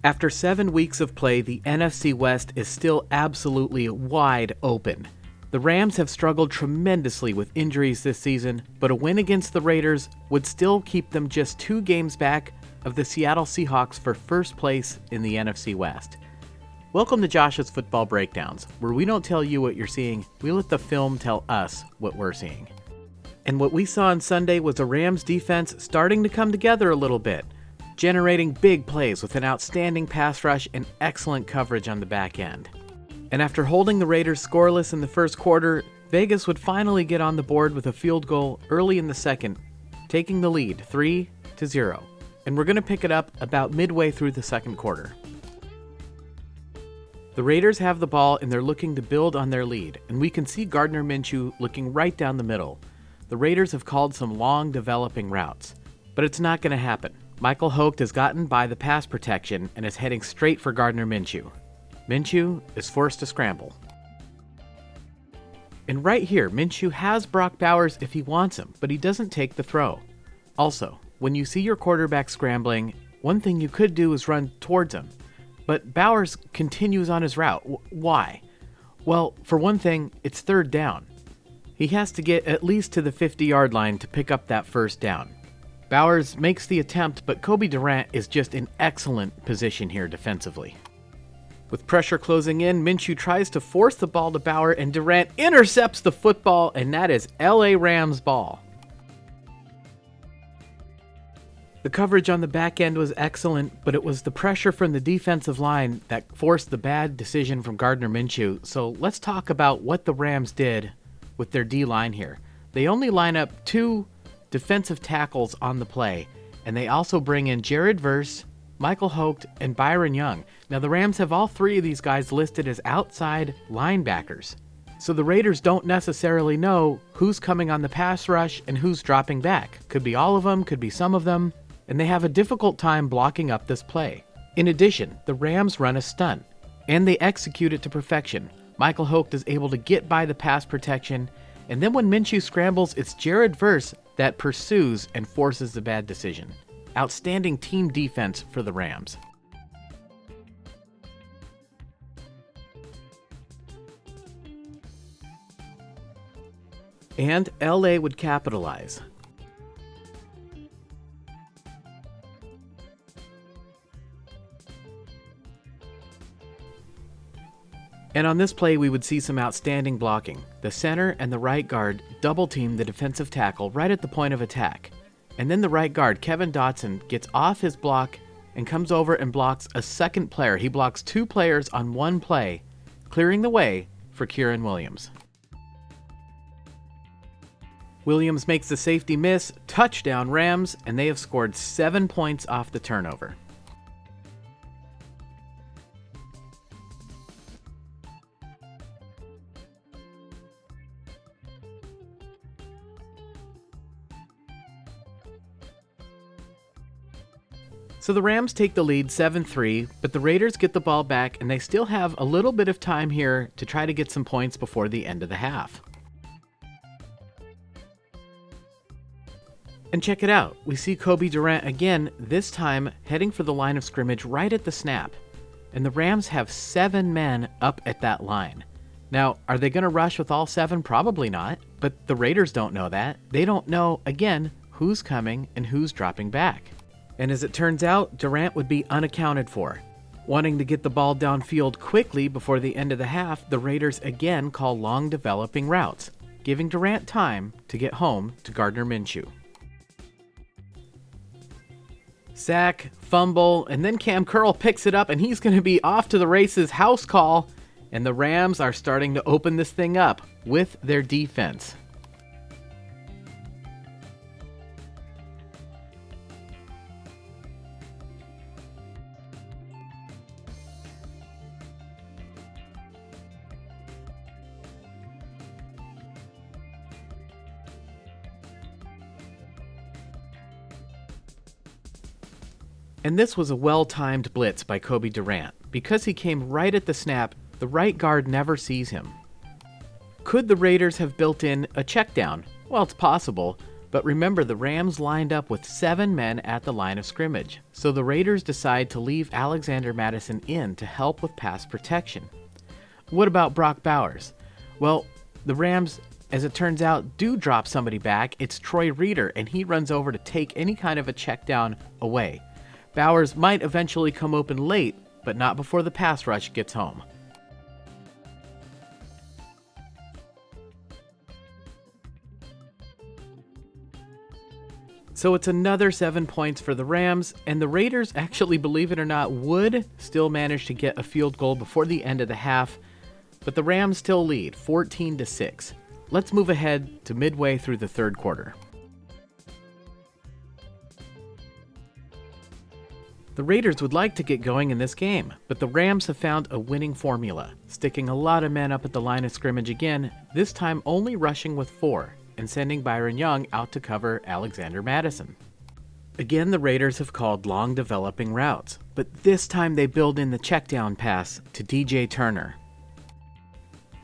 After 7 weeks of play, the NFC West is still absolutely wide open. The Rams have struggled tremendously with injuries this season, but a win against the Raiders would still keep them just 2 games back of the Seattle Seahawks for first place in the NFC West. Welcome to Josh's Football Breakdowns, where we don't tell you what you're seeing, we let the film tell us what we're seeing. And what we saw on Sunday was a Rams defense starting to come together a little bit, generating big plays with an outstanding pass rush and excellent coverage on the back end. And after holding the Raiders scoreless in the first quarter, Vegas would finally get on the board with a field goal early in the second, taking the lead 3-0. And we're going to pick it up about midway through the second quarter. The Raiders have the ball and they're looking to build on their lead, and we can see Gardner Minshew looking right down the middle. The Raiders have called some long developing routes, but it's not going to happen. Michael Hogt has gotten by the pass protection and is heading straight for Gardner Minshew. Minshew is forced to scramble. And right here, Minshew has Brock Bowers if he wants him, but he doesn't take the throw. Also, when you see your quarterback scrambling, one thing you could do is run towards him. But Bowers continues on his route. Why? Well, for one thing, it's third down. He has to get at least to the 50-yard line to pick up that first down. Bowers makes the attempt, but Kobe Durant is just in excellent position here defensively. With pressure closing in, Minshew tries to force the ball to Bauer, and Durant intercepts the football, and that is LA Rams ball. The coverage on the back end was excellent, but it was the pressure from the defensive line that forced the bad decision from Gardner Minshew. So let's talk about what the Rams did with their D-line here. They only line up 2 defensive tackles on the play, and they also bring in Jared Verse, Michael Hogt, and Byron Young. Now the Rams have all 3 of these guys listed as outside linebackers, so the Raiders don't necessarily know who's coming on the pass rush and who's dropping back. Could be all of them, could be some of them, and they have a difficult time blocking up this play. In addition, the Rams run a stunt, and they execute it to perfection. Michael Hogt is able to get by the pass protection, and then when Minshew scrambles, it's Jared Verse that pursues and forces the bad decision. Outstanding team defense for the Rams. And LA would capitalize. And on this play, we would see some outstanding blocking. The center and the right guard double-team the defensive tackle right at the point of attack. And then the right guard, Kevin Dotson, gets off his block and comes over and blocks a second player. He blocks 2 players on one play, clearing the way for Kieran Williams. Williams makes the safety miss, touchdown Rams, and they have scored 7 points off the turnover. So the Rams take the lead 7-3, but the Raiders get the ball back and they still have a little bit of time here to try to get some points before the end of the half. And check it out, we see Kobe Durant again, this time heading for the line of scrimmage right at the snap. And the Rams have 7 men up at that line. Now, are they going to rush with all 7? Probably not, but the Raiders don't know that. They don't know, again, who's coming and who's dropping back. And as it turns out, Durant would be unaccounted for. Wanting to get the ball downfield quickly before the end of the half, the Raiders again call long developing routes, giving Durant time to get home to Gardner Minshew. Sack, fumble, and then Cam Curl picks it up and he's going to be off to the races, house call, and the Rams are starting to open this thing up with their defense. And this was a well-timed blitz by Kobe Durant. Because he came right at the snap, the right guard never sees him. Could the Raiders have built in a check down? Well, it's possible, But remember, the Rams lined up with 7 men at the line of scrimmage, so the Raiders decide to leave Alexander Mattison in to help with pass protection. What about Brock Bowers? Well, the Rams, as it turns out, do drop somebody back. It's Troy Reeder, and he runs over to take any kind of a check down away. Bowers might eventually come open late, but not before the pass rush gets home. So it's another 7 points for the Rams, and the Raiders, actually, believe it or not, would still manage to get a field goal before the end of the half, but the Rams still lead 14-6. Let's move ahead to midway through the third quarter. The Raiders would like to get going in this game, but the Rams have found a winning formula, sticking a lot of men up at the line of scrimmage again, this time only rushing with 4, and sending Byron Young out to cover Alexander Mattison. Again, the Raiders have called long developing routes, but this time they build in the checkdown pass to DJ Turner.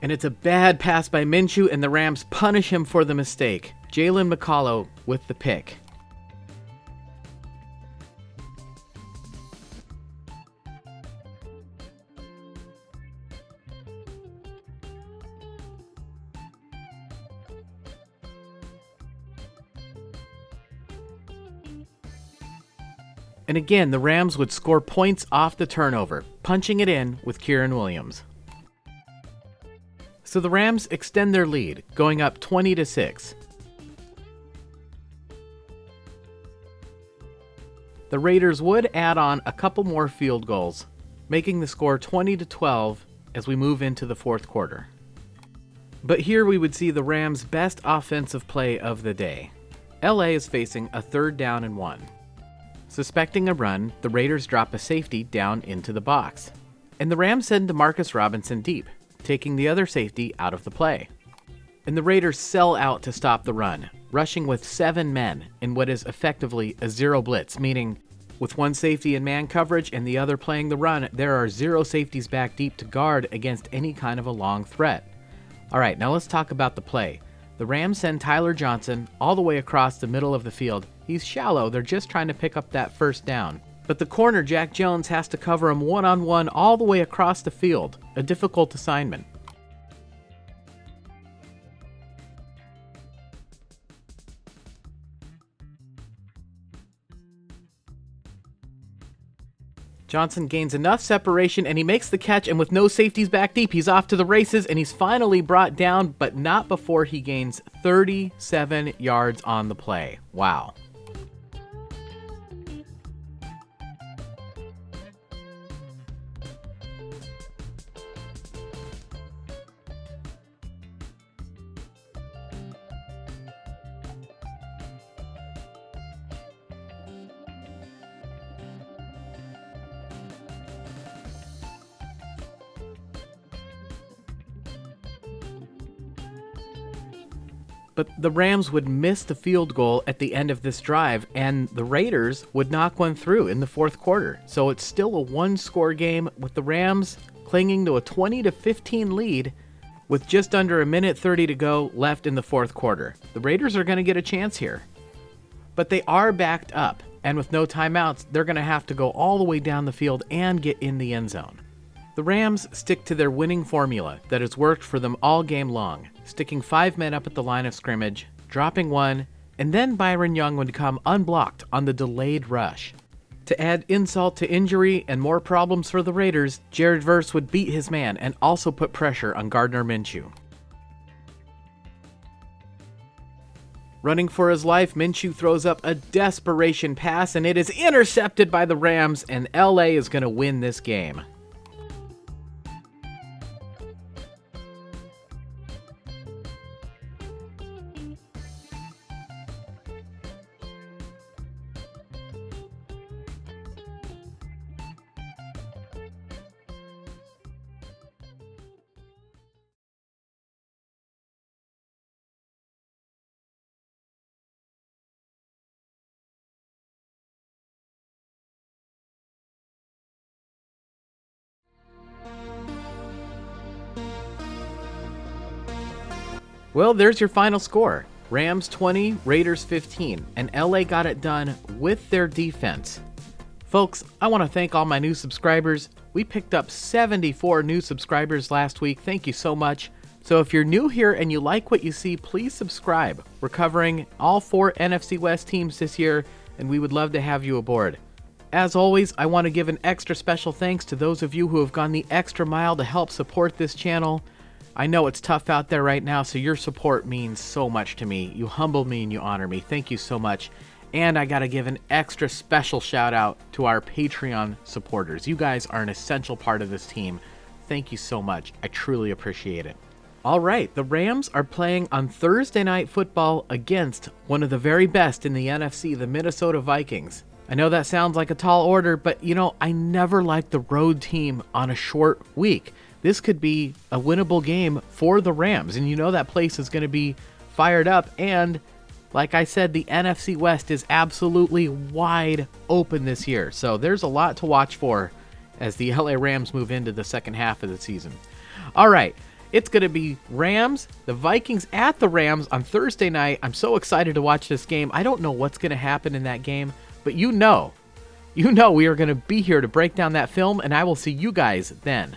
And it's a bad pass by Minshew, and the Rams punish him for the mistake. Jalen McCollough with the pick. And again, the Rams would score points off the turnover, punching it in with Kieran Williams. So the Rams extend their lead, going up 20-6. The Raiders would add on a couple more field goals, making the score 20-12 as we move into the fourth quarter. But here we would see the Rams' best offensive play of the day. LA is facing a 3rd down and 1. Suspecting a run, the Raiders drop a safety down into the box, and the Rams send Demarcus Robinson deep, taking the other safety out of the play. And the Raiders sell out to stop the run, rushing with 7 men in what is effectively a zero blitz, meaning with 1 safety in man coverage and the other playing the run, there are 0 safeties back deep to guard against any kind of a long threat. Alright, now let's talk about the play. The Rams send Tyler Johnson all the way across the middle of the field. He's shallow, they're just trying to pick up that first down. But the corner, Jack Jones, has to cover him one-on-one all the way across the field. A difficult assignment. Johnson gains enough separation, and he makes the catch, and with no safeties back deep, he's off to the races, and he's finally brought down, but not before he gains 37 yards on the play. Wow. But the Rams would miss the field goal at the end of this drive, and the Raiders would knock one through in the fourth quarter. So it's still a 1-score game, with the Rams clinging to a 20-15 lead with just under a minute 30 to go left in the fourth quarter. The Raiders are going to get a chance here. But they are backed up, and with no timeouts, they're going to have to go all the way down the field and get in the end zone. The Rams stick to their winning formula that has worked for them all game long, sticking 5 men up at the line of scrimmage, dropping 1, and then Byron Young would come unblocked on the delayed rush. To add insult to injury and more problems for the Raiders, Jared Verse would beat his man and also put pressure on Gardner Minshew. Running for his life, Minshew throws up a desperation pass, and it is intercepted by the Rams, and LA is going to win this game. Well, there's your final score. Rams 20, Raiders 15, and LA got it done with their defense. Folks, I want to thank all my new subscribers. We picked up 74 new subscribers last week. Thank you so much. So if you're new here and you like what you see, please subscribe. We're covering all 4 NFC West teams this year, and we would love to have you aboard. As always, I want to give an extra special thanks to those of you who have gone the extra mile to help support this channel. I know it's tough out there right now, so your support means so much to me. You humble me and you honor me. Thank you so much. And I got to give an extra special shout out to our Patreon supporters. You guys are an essential part of this team. Thank you so much. I truly appreciate it. All right, the Rams are playing on Thursday Night Football against one of the very best in the NFC, the Minnesota Vikings. I know that sounds like a tall order, but you know, I never liked the road team on a short week. This could be a winnable game for the Rams, and you know that place is going to be fired up, and like I said, the NFC West is absolutely wide open this year, so there's a lot to watch for as the LA Rams move into the second half of the season. All right, it's going to be the Vikings at the Rams on Thursday night. I'm so excited to watch this game. I don't know what's going to happen in that game, but you know we are going to be here to break down that film, and I will see you guys then.